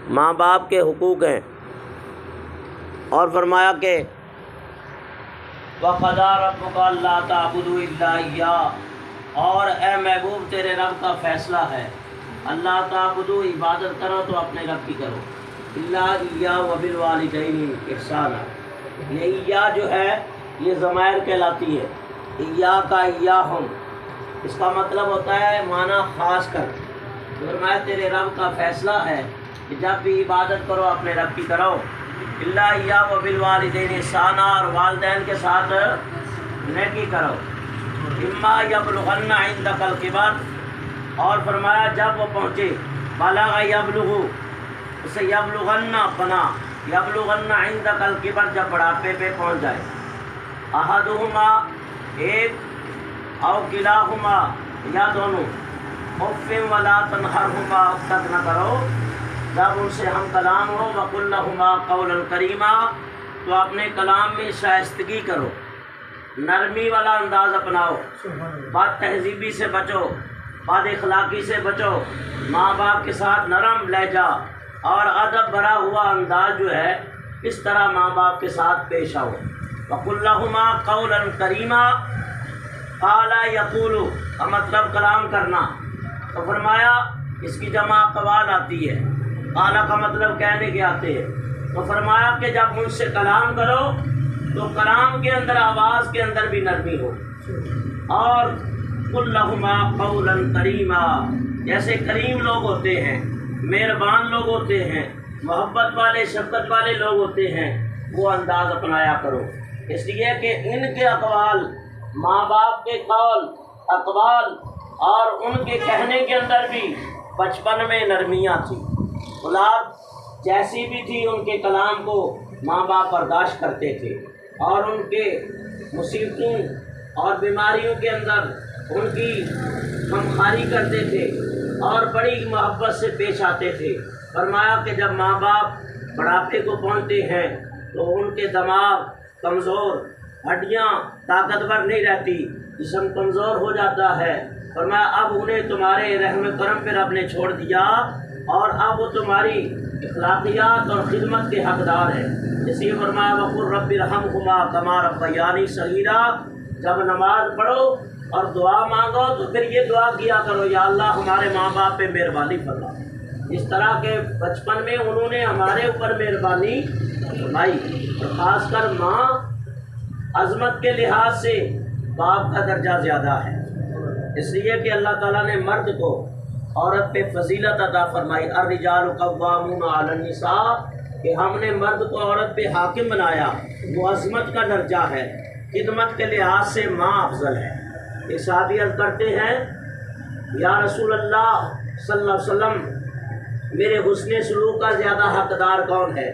ماں باپ کے حقوق ہیں، اور فرمایا کہ وَقَضَىٰ رَبُّكَ أَلَّا تَعْبُدُوا إِلَّا إِيَّاهُ، اور اے محبوب تیرے رب کا فیصلہ ہے اللہ تعبدو، عبادت کرو تو اپنے رب کی کرو، الا ایاہ وبالوالدین احسانا۔ یہ ایاہ جو ہے یہ ضمائر کہلاتی ہے، ایاہ کا ایاہم، اس کا مطلب ہوتا ہے معنی خاص کر۔ فرمایا تیرے رب کا فیصلہ ہے کہ جب بھی عبادت کرو اپنے رب کی کرو، الا ایاہ وبالوالدین احسانا، اور والدین کے ساتھ نیکی کرو۔ اما یبلغن عندک الکبر، اور فرمایا جب وہ پہنچے، بلغ یبلغ، اسے یبلغن بنا، یبلغن عندک الکبر، جب بڑھاپے پہ پہنچ جائے، احدہما ایک، او کلاہما یا دونوں، اف ولا تنہرہما، تک نہ کرو جب ان سے ہم کلام ہو، وقل لہما قولا کریما، تو اپنے کلام میں شائستگی کرو، نرمی والا انداز اپناؤ، بد تہذیبی سے بچو، بد اخلاقی سے بچو، ماں باپ کے ساتھ نرم لہجہ اور ادب بھرا ہوا انداز جو ہے اس طرح ماں باپ کے ساتھ پیش آؤ۔ وقل لہما قولا کریما، قال یقول کا مطلب کلام کرنا، تو فرمایا اس کی جمع قوال آتی ہے، قال کا مطلب کہنے کے آتے ہیں، تو فرمایا کہ جب ان سے کلام کرو تو کلام کے اندر، آواز کے اندر بھی نرمی ہو، اور قل لہما قولا کریما، جیسے کریم لوگ ہوتے ہیں، مہربان لوگ ہوتے ہیں، محبت والے شفقت والے لوگ ہوتے ہیں، وہ انداز اپنایا کرو، اس لیے کہ ان کے اقوال، ماں باپ کے قول اقوال اور ان کے کہنے کے اندر بھی بچپن میں نرمیاں تھیں، اولاد جیسی بھی تھی ان کے کلام کو ماں باپ برداشت کرتے تھے، اور ان کے مصیبتوں اور بیماریوں کے اندر ان کی غمخواری کرتے تھے اور بڑی محبت سے پیش آتے تھے۔ فرمایا کہ جب ماں باپ بڑھاپے کو پہنچتے ہیں تو ان کے دماغ کمزور، ہڈیاں طاقتور نہیں رہتی، جسم کمزور ہو جاتا ہے۔ فرمایا اب انہیں تمہارے رحم کرم پہ رب نے چھوڑ دیا، اور اب وہ تمہاری اخلاقیات اور خدمت کے حقدار ہیں۔ اس لیے فرمایا وقل رب ارحمہما کما ربیانی صغیرا، جب نماز پڑھو اور دعا مانگو تو پھر یہ دعا کیا کرو، یا اللہ ہمارے ماں باپ پہ مہربانی فرما، اس طرح کے بچپن میں انہوں نے ہمارے اوپر مہربانی فرمائی، اور خاص کر ماں عظمت کے لحاظ سے باپ کا درجہ زیادہ ہے، اس لیے کہ اللہ تعالیٰ نے مرد کو عورت پہ فضیلت عطا فرمائی، الرجال قوامون علی النساء، کہ ہم نے مرد کو عورت پہ حاکم بنایا، وہ عظمت کا درجہ ہے، خدمت کے لحاظ سے ماں افضل ہے۔ ایک صحابی عرض کرتے ہیں یا رسول اللہ صلی اللہ علیہ وسلم، میرے حسن سلوک کا زیادہ حقدار کون ہے؟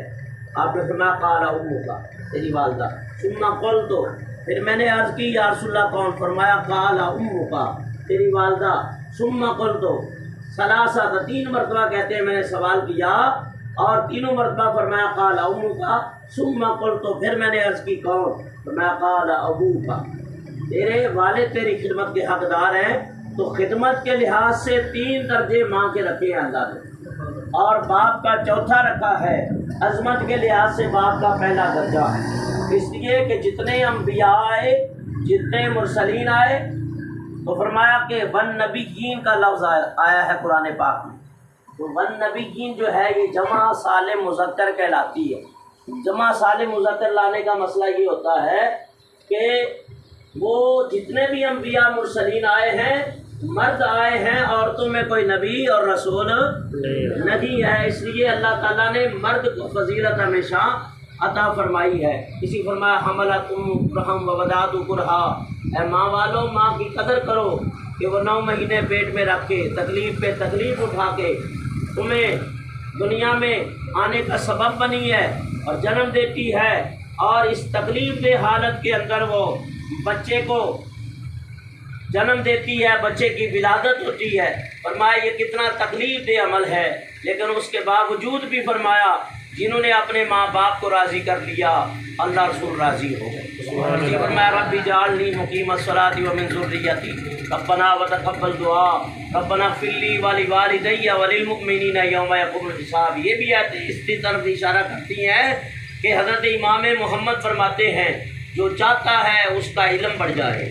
آپ نے فرمایا قال امک، تیری والدہ، ثم قلت، پھر میں نے عرض کی یا رسول اللہ کون؟ فرمایا قال امک، تیری والدہ، ثم قلت ثلاثہ، تین مرتبہ کہتے ہیں میں نے سوال کیا اور تینوں مرتبہ فرمایا قال امک، ثم قلت، پھر میں نے عرض کی کون؟ فرمایا قال ابوک، تیرے والد تیری خدمت کے حقدار ہیں۔ تو خدمت کے لحاظ سے 3 درجے ماں کے رکھے ہیں اللہ نے، اور باپ کا چوتھا رکھا ہے، عظمت کے لحاظ سے باپ کا پہلا درجہ ہے، اس لیے کہ جتنے انبیاء آئے، جتنے مرسلین آئے، تو فرمایا کہ ون نبیین کا لفظ آیا ہے قرآن پاک میں، تو ون نبیین جو ہے یہ جمع سالم مذکر کہلاتی ہے۔ جمع سالم مذکر لانے کا مسئلہ یہ ہوتا ہے کہ وہ جتنے بھی انبیاء مرسلین آئے ہیں، مرد آئے ہیں، عورتوں میں کوئی نبی اور رسول نہیں ہے، اس لیے اللہ تعالیٰ نے مرد کو فضیلت ہمیشہ عطا فرمائی ہے۔ اسی فرمایا حملت کرہم وودعت کرہا، اے ماں والو ماں کی قدر کرو کہ وہ 9 مہینے پیٹ میں رکھ کے تکلیف پہ تکلیف اٹھا کے تمہیں دنیا میں آنے کا سبب بنی ہے اور جنم دیتی ہے، اور اس تکلیف دہ حالت کے اندر وہ بچے کو جنم دیتی ہے، بچے کی ولادت ہوتی ہے۔ فرمایا یہ کتنا تکلیف دہ عمل ہے، لیکن اس کے باوجود بھی فرمایا جنہوں نے اپنے ماں باپ کو راضی کر لیا اللہ رسول راضی ہو گئے۔ فرمایا رب اجعلنی مقیم الصلاۃ ومن ذریتی ربنا وتقبل دعا ربنا اغفر لی ولوالدی وللمؤمنین یوم یقوم الحساب۔ یہ بھی آیت اس کی طرف اشارہ کرتی ہیں کہ حضرت امام محمد فرماتے ہیں جو چاہتا ہے اس کا علم بڑھ جائے،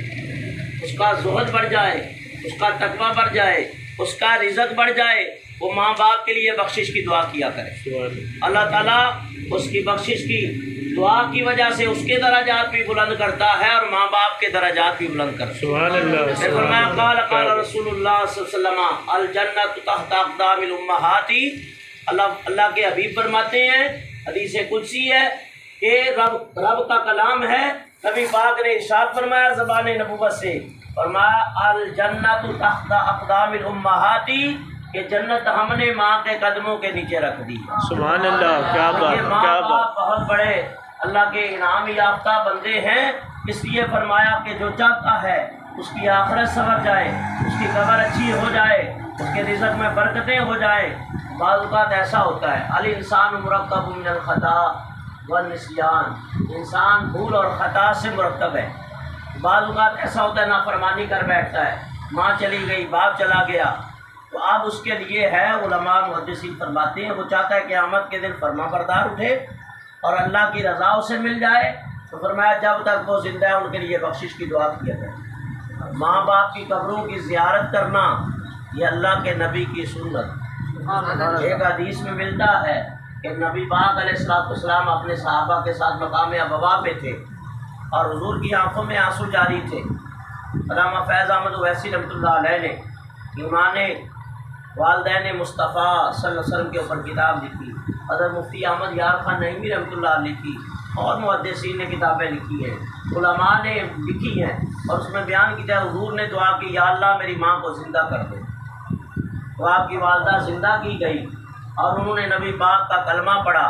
اس کا زہد بڑھ جائے، اس کا تقویٰ بڑھ جائے، اس کا رزق بڑھ جائے، وہ ماں باپ کے لیے بخشش کی دعا کیا کرے۔ اللہ تعالیٰ اس کی بخشش کی دعا کی وجہ سے اس کے درجات بھی بلند کرتا ہے اور ماں باپ کے درجات بھی بلند کرتا ہے۔ سبحان اللہ۔ پھر فرمایا قال قال رسول اللہ صلی اللہ علیہ وسلم الجنت تحت اقدام الامہات۔ اللہ کے حبیب فرماتے ہیں، حدیث قدسی ہے کہ رب کا کلام ہے، نبی پاک نے ارشاد فرمایا زبان نبوت سے، فرمایا الجنت تحت اقدام الامہات، کہ جنت ہم نے ماں کے قدموں کے نیچے رکھ دی۔ سبحان اللہ، کیا بات، یہ ماں کیا باپ بات۔ بہت بڑے اللہ کے انعام یافتہ بندے ہیں، اس لیے فرمایا کہ جو چاہتا ہے اس کی آخرت سنور جائے، اس کی قبر اچھی ہو جائے، اس کے رزق میں برکتیں ہو جائیں۔ بعض اوقات ایسا ہوتا ہے الانسان مرکب من الخطا والنسیان، انسان بھول اور خطا سے مرکب ہے۔ بعض اوقات ایسا ہوتا ہے نافرمانی کر بیٹھتا ہے، ماں چلی گئی، باپ چلا گیا، تو اب اس کے لیے ہے، علماء محدثین فرماتے ہیں وہ چاہتا ہے قیامت کے دن فرما بردار اٹھے اور اللہ کی رضا اسے مل جائے، تو فرمایا جب تک وہ زندہ ہے ان کے لیے بخشش کی دعا کیا جائے۔ ماں باپ کی قبروں کی زیارت کرنا یہ اللہ کے نبی کی سنت۔ ایک حدیث میں ملتا ہے کہ نبی پاک علیہ السلام اپنے صحابہ کے ساتھ مقام ابوا پہ تھے اور حضور کی آنکھوں میں آنسو جاری تھے۔ علامہ فیض احمد اویسی رحمۃ اللہ علیہ نے ایمان والدین مصطفیٰ صلی اللہ علیہ وسلم کے اوپر کتاب لکھی، حضرت مفتی احمد یار خان نعیمی رحمۃ اللہ علیہ کی اور محدثین نے کتابیں لکھی ہیں، علماء نے لکھی ہیں، اور اس میں بیان کیا ہے حضور نے دعا کی یا اللہ میری ماں کو زندہ کر دے، تو آپ کی والدہ زندہ کی گئی اور انہوں نے نبی پاک کا کلمہ پڑھا،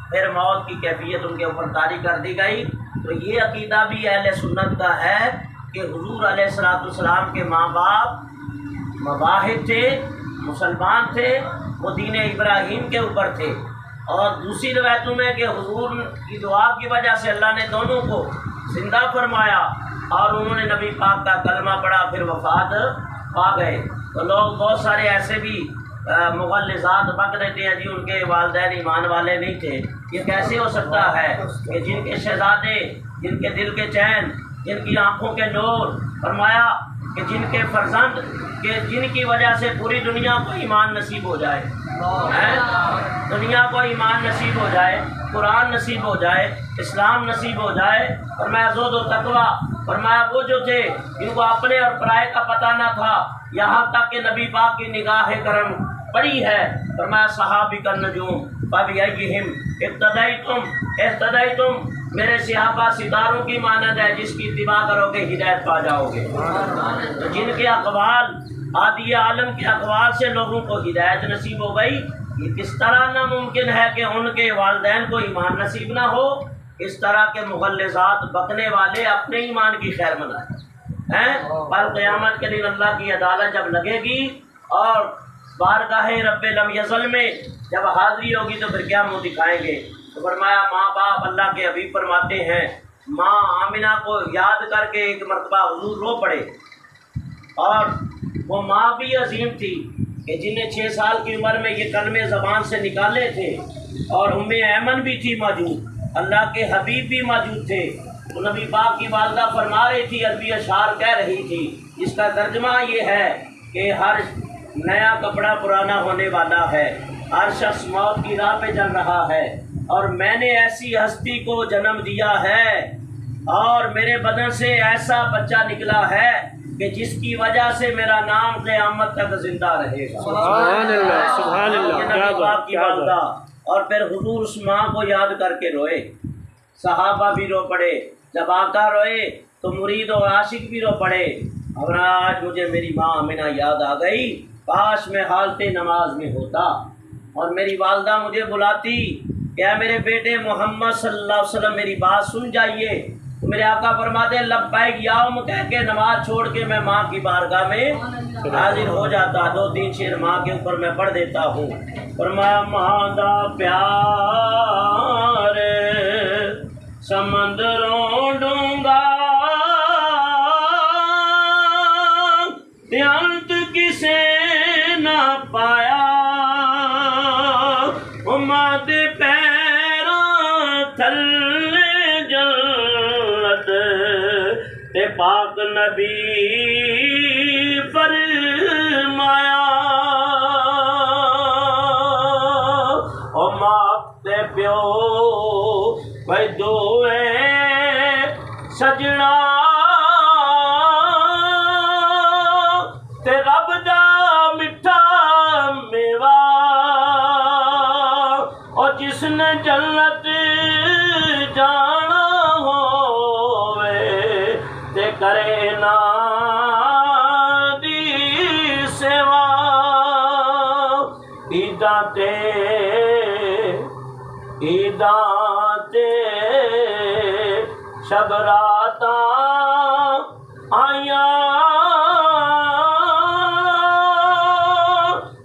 پھر موت کی کیفیت ان کے اوپر طاری کر دی گئی۔ تو یہ عقیدہ بھی اہل سنت کا ہے کہ حضور علیہ السلام کے ماں باپ مواحد تھے، مسلمان تھے، وہ دین ابراہیم کے اوپر تھے، اور دوسری روایتوں میں کہ حضور کی دعا کی وجہ سے اللہ نے دونوں کو زندہ فرمایا اور انہوں نے نبی پاک کا کلمہ پڑھا، پھر وفات پا گئے۔ تو لوگ بہت سارے ایسے بھی مغلظات بک دیتے ہیں جی ان کے والدین ایمان والے نہیں تھے۔ یہ کیسے ہو سکتا ہے کہ جن کے شہزادے، جن کے دل کے چین، جن کی آنکھوں کے نور، فرمایا کہ جن کے فرزند کہ جن کی وجہ سے پوری دنیا کو ایمان نصیب ہو جائے، دنیا کو ایمان نصیب ہو جائے، قرآن نصیب ہو جائے، اسلام نصیب ہو جائے، فرمایا زہد و تقویٰ، فرمایا وہ جو تھے جن کو اپنے اور پرائے کا پتہ نہ تھا، یہاں تک کہ نبی پاک کی نگاہ کرم پڑی ہے، فرمایا صحابی کا نجوم فبأیہم اقتدیتم، میرے صحابہ ستاروں کی مانند ہے، جس کی اتباع کرو گے ہدایت پا جاؤ گے۔ تو جن کے اقوال، عادی عالم کے اقوال سے لوگوں کو ہدایت نصیب ہو گئی، یہ کس طرح ناممکن ہے کہ ان کے والدین کو ایمان نصیب نہ ہو؟ اس طرح کے مغلظات بکنے والے اپنے ایمان کی خیر منائیں۔ کل قیامت کے دن اللہ کی عدالت جب لگے گی اور بارگاہ رب لم یزل میں جب حاضری ہوگی تو پھر کیا منہ دکھائیں گے؟ تو فرمایا ماں باپ، اللہ کے حبیب فرماتے ہیں ماں آمنہ کو یاد کر کے ایک مرتبہ حضور رو پڑے، اور وہ ماں بھی عظیم تھی کہ جنہیں 6 سال کی عمر میں یہ کلمے زبان سے نکالے تھے، اور ام ایمن بھی تھی موجود، اللہ کے حبیب بھی موجود تھے۔ تو نبی پاک کی والدہ فرما رہی تھی، عربی اشعار کہہ رہی تھی جس کا ترجمہ یہ ہے کہ ہر نیا کپڑا پرانا ہونے والا ہے، ہر شخص موت کی راہ پہ چل رہا ہے، اور میں نے ایسی ہستی کو جنم دیا ہے اور میرے بدن سے ایسا بچہ نکلا ہے کہ جس کی وجہ سے میرا نام قیامت تک زندہ رہے گا۔ سبحان اللہ، سبحان اللہ، یہ کیا نبی پاک بات، کی کیا والدہ، بات۔ اور پھر حضور اس ماں کو یاد کر کے روئے، صحابہ بھی رو پڑے، جب آقا روئے تو مرید و عاشق بھی رو پڑے۔ اور آج مجھے میری ماں آمنہ یاد آ گئی، کاش میں حالت نماز میں ہوتا اور میری والدہ مجھے بلاتی کہ اے میرے بیٹے محمد صلی اللہ علیہ وسلم میری بات سن جائیے، تو میرے آقا فرماتے ہیں لبیک یا ام کہہ کے نماز چھوڑ کے میں ماں کی بارگاہ میں حاضر ہو جاتا، 2-3 شعر ماں کے اوپر میں پڑھ دیتا ہوں۔ فرمایا ماں دا پیار دے پیراں تھلے جنت تے پاک نبی فرمایا او ماں تے پیو بھائی دوے سجنا تے رب دا مٹھا میوا اور جس نے جنت جانا ہوئے تے کرے نا دی سیوا عیداں تے شب راتاں آئیاں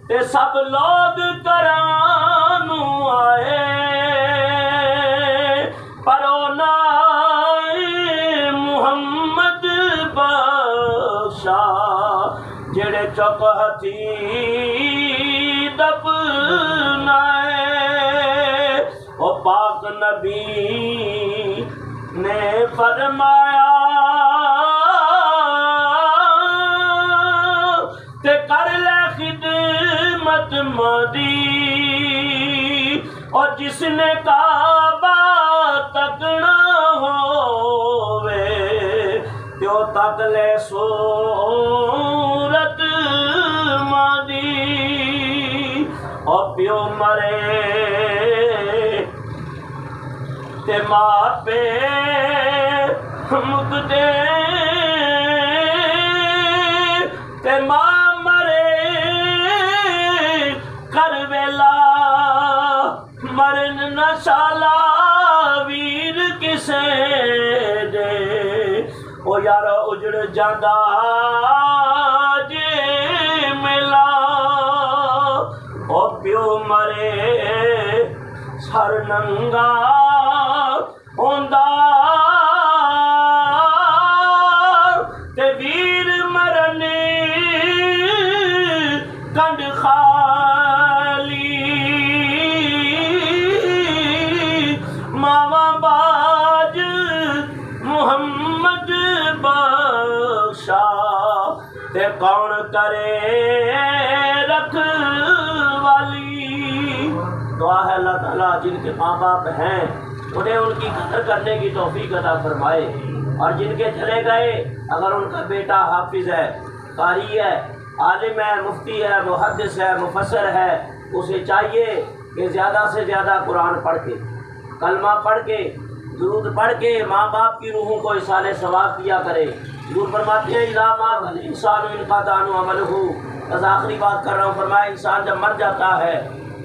تے سب لوگ کرانو آئے پر او نائی محمد بخشا جڑے چک ہتھی دفنائے او پاک نبی نے فرمایا تے کر لے خدمت مدی اور جس نے کعبہ تکنا ہووے تیو تک لے صورت مدی اور پیو مرے تے ماں پہ مکدے تے ماں مرے کرویلا مرن نہ شالا ویر کسے دے او یار اجڑ جاندہ جے ملا او پیو مرے سر ننگا ہوندا تے ویر مرنے کنڈ خالی ماواں باج محمد بخشا تے کون کرے رکھوالی دعا ہے اللہ تعالیٰ جن کے ماں باپ ہیں انہیں ان کی قدر کرنے کی توفیق عطا فرمائے اور جن کے چلے گئے اگر ان کا بیٹا حافظ ہے قاری ہے عالم ہے مفتی ہے محدث ہے مفسر ہے اسے چاہیے کہ زیادہ سے زیادہ قرآن پڑھ کے کلمہ پڑھ کے درود پڑھ کے ماں باپ کی روحوں کو اصال ثواب کیا کرے حضور فرماتے ہیں اذا مات الانسان انقطع عنہ عملہ بس آخری بات کر رہا ہوں فرمایا انسان جب مر جاتا ہے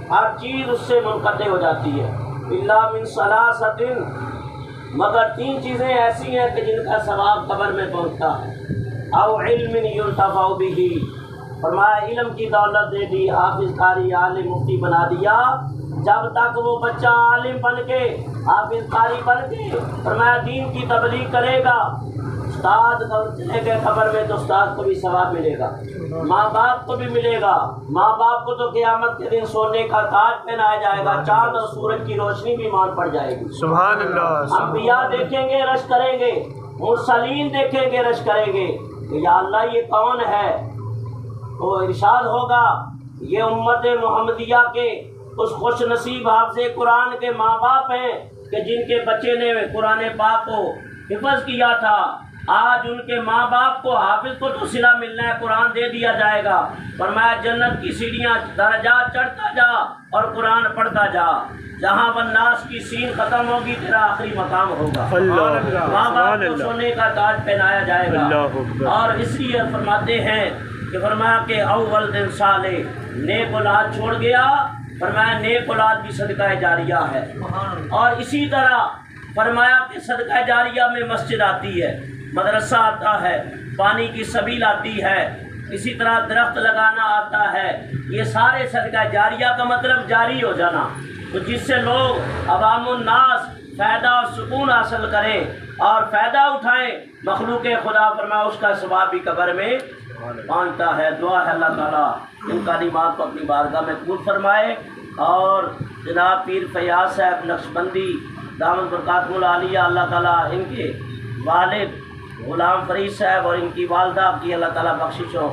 ہر چیز اس سے منقطع ہو جاتی ہے الا من ثلاثۃ مگر 3 چیزیں ایسی ہیں کہ جن کا ثواب قبر میں پہنچتا ہے او علم ينتفع به فرمایا علم کی دولت دے دی حافظ قاری عالم مفتی بنا دیا جب تک وہ بچہ عالم بن کے حافظ قاری بن کے فرمایا دین کی تبلیغ کرے گا استاد چلے گئے خبر میں تو استاد کو بھی ثواب ملے گا ماں باپ کو بھی ملے گا ماں باپ کو تو قیامت کے دن سونے کا تاج پہنایا جائے گا چاند اور سورج کی روشنی بھی مان پڑ جائے گی سبحان اللہ انبیاء دیکھیں گے رش کریں گے مرسلین دیکھیں گے رش کریں گے کہ یا اللہ یہ کون ہے تو ارشاد ہوگا یہ امت محمدیہ کے اس خوش نصیب حافظ قرآن کے ماں باپ ہیں کہ جن کے بچے نے قرآن پاک کو حفظ کیا تھا آج ان کے ماں باپ کو حافظ کو تو صلہ ملنا ہے قرآن دے دیا جائے گا فرمایا جنت کی سیڑھیاں درجات چڑھتا جا اور قرآن پڑھتا جا جہاں والناس کی سین ختم ہوگی تیرا آخری مقام ہوگا ماں باپ کو سونے کا تاج پہنایا جائے گا اور اس لیے فرماتے ہیں کہ فرمایا کہ اول دن صالح نیک اولاد چھوڑ گیا فرمایا نیک اولاد بھی صدقہ جاریہ ہے اور اسی طرح فرمایا کہ صدقہ جاریہ میں مسجد آتی ہے مدرسہ آتا ہے پانی کی سبیل آتی ہے اسی طرح درخت لگانا آتا ہے یہ سارے صدقہ جاریہ کا مطلب جاری ہو جانا تو جس سے لوگ عوام الناس فائدہ اور سکون حاصل کریں اور فائدہ اٹھائیں مخلوق خدا فرمایا اس کا ثواب بھی قبر میں پہنچتا ہے دعا ہے اللہ تعالیٰ ان کلمات کو اپنی بارگاہ میں قبول فرمائے اور جناب پیر فیاض صاحب نقشبندی دامت برکاتہ العالیہ، اللہ تعالیٰ ان کے والد غلام فرید صاحب اور ان کی والدہ کی اللہ تعالیٰ بخشش و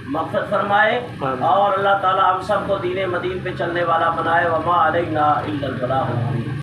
مغفرت فرمائے، اور اللہ تعالیٰ ہم سب کو دین مدین پہ چلنے والا بنائے۔ وما علینا الا البلاغ۔